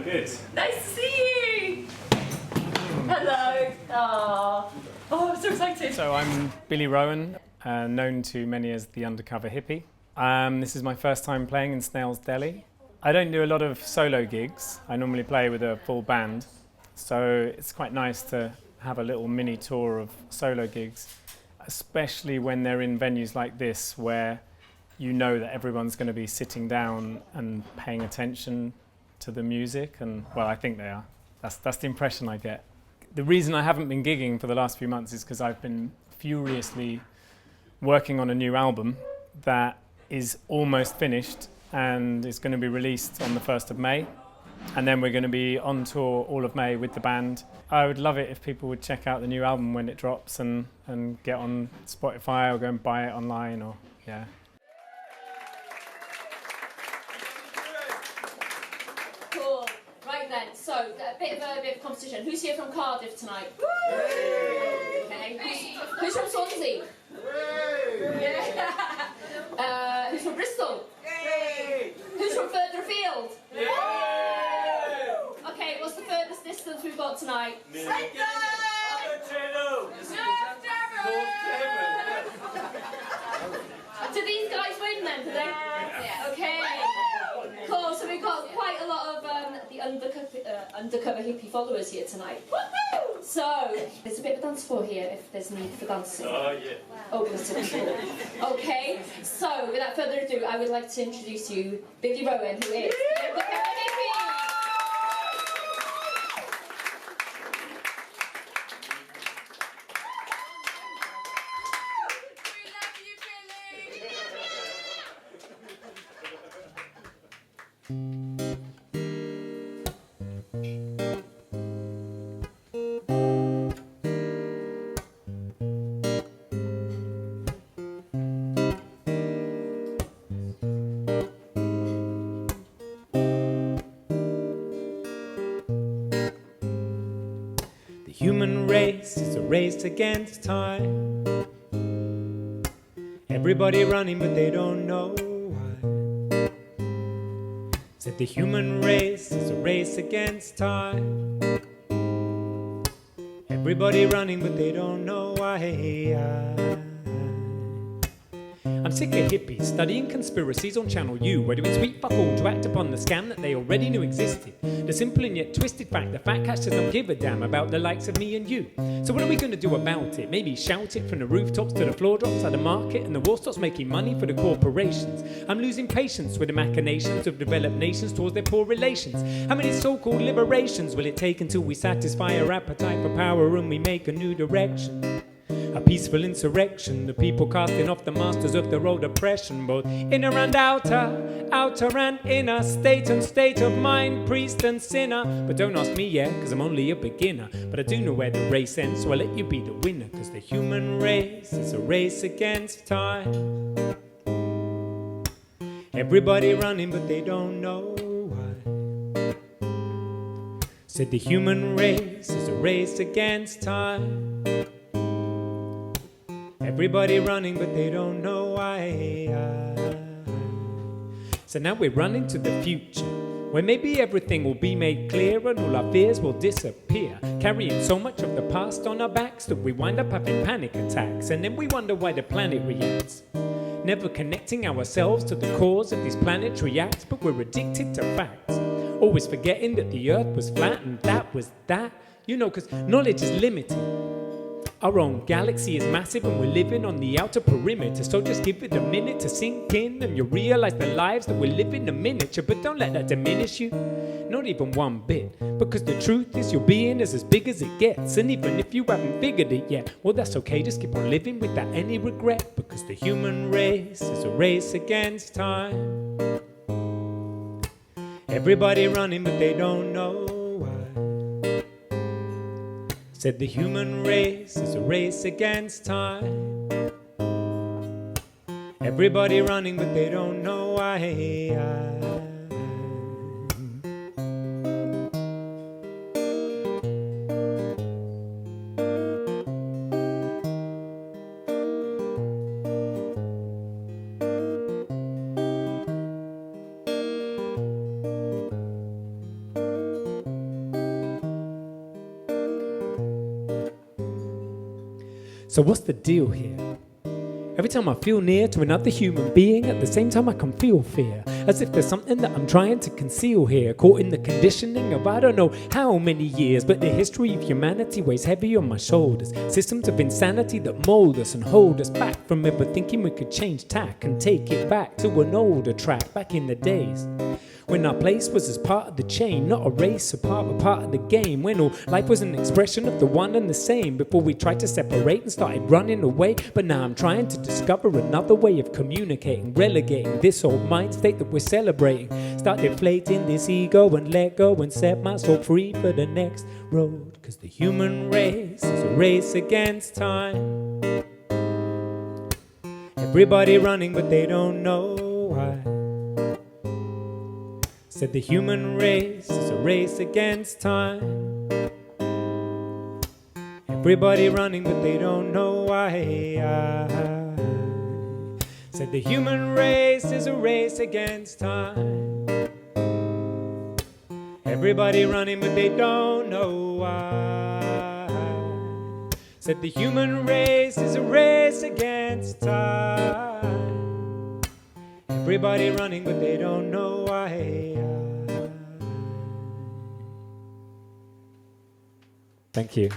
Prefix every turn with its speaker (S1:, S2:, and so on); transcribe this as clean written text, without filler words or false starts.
S1: good.
S2: Nice to see you! Hello! Oh, I'm so excited.
S1: So I'm Billy Rowan, known to many as the Undercover Hippy. This is my first time playing in Snail's Deli. I don't do a lot of solo gigs. I normally play with a full band. So it's quite nice to have a little mini tour of solo gigs, especially when they're in venues like this where you know that everyone's going to be sitting down and paying attention to the music, and well, I think they are. That's the impression I get. The reason I haven't been gigging for the last few months is because I've been furiously working on a new album that is almost finished and is going to be released on the 1st of May. And then we're going to be on tour all of May with the band. I would love it if people would check out the new album when it drops and get on Spotify or go and buy it online or, yeah.
S2: Cool. Right then, so a bit of competition. Who's here from Cardiff tonight? Okay. Who's from Swansea? Yeah. Who's from Bristol? Who's from further afield? Okay, what's the furthest distance we've got tonight? Do these guys win then, do they? Yeah. Okay. Cool, so we've got quite a lot of the Undercover Hippy followers here tonight. Woohoo! So, there's a bit of a dance floor here if there's need for dancing. Oh, yeah. Oh, that's cool. Okay, so without further ado, I would like to introduce you Billy Rowan, who is the Undercover Hippy.
S3: The human race is a race against time. Everybody running but they don't know why. Said the human race is a race against time. Everybody running but they don't know why. I'm sick of hippies studying conspiracies on Channel U, where doing sweet fuck all to act upon the scam that they already knew existed. The simple and yet twisted fact the fat cats just don't give a damn about the likes of me and you. So what are we going to do about it? Maybe shout it from the rooftops to the floor drops at the market, and the war stops making money for the corporations. I'm losing patience with the machinations of developed nations towards their poor relations. How many so-called liberations will it take until we satisfy our appetite for power and we make a new direction? A peaceful insurrection, the people casting off the masters of their old oppression, both inner and outer, outer and inner, state and state of mind, priest and sinner. But don't ask me yet, cause I'm only a beginner, but I do know where the race ends, so I'll let you be the winner. Cause the human race is a race against time. Everybody running but they don't know why. Said the human race is a race against time. Everybody running but they don't know why. So now we're running to the future, where maybe everything will be made clear and all our fears will disappear, carrying so much of the past on our backs that we wind up having panic attacks, and then we wonder why the planet reacts, never connecting ourselves to the cause of these planetary acts. But we're addicted to facts, always forgetting that the earth was flat and that was that. You know, cause knowledge is limited. Our own galaxy is massive and we're living on the outer perimeter. So just give it a minute to sink in and you'll realize the lives that we're living are miniature. But don't let that diminish you, not even one bit. Because the truth is your being is as big as it gets. And even if you haven't figured it yet, well that's okay, just keep on living without any regret. Because the human race is a race against time. Everybody running but they don't know. Said the human race is a race against time. Everybody running but they don't know why. So what's the deal here? Every time I feel near to another human being, at the same time I can feel fear, as if there's something that I'm trying to conceal here, caught in the conditioning of I don't know how many years, but the history of humanity weighs heavy on my shoulders. Systems of insanity that mold us and hold us back from ever thinking we could change tack and take it back to an older track, back in the days when our place was as part of the chain, not a race apart, but part of the game. When all life was an expression of the one and the same. Before we tried to separate and started running away. But now I'm trying to discover another way of communicating, relegating this old mind state that we're celebrating. Start deflating this ego and let go and set my soul free for the next road. Cause the human race is a race against time. Everybody running but they don't know why. Said the human race is a race against time. Everybody running but they don't know why. Said the human race is a race against time. Everybody running but they don't know why. Said the human race is a race against time. Everybody running but they don't know why. Thank you.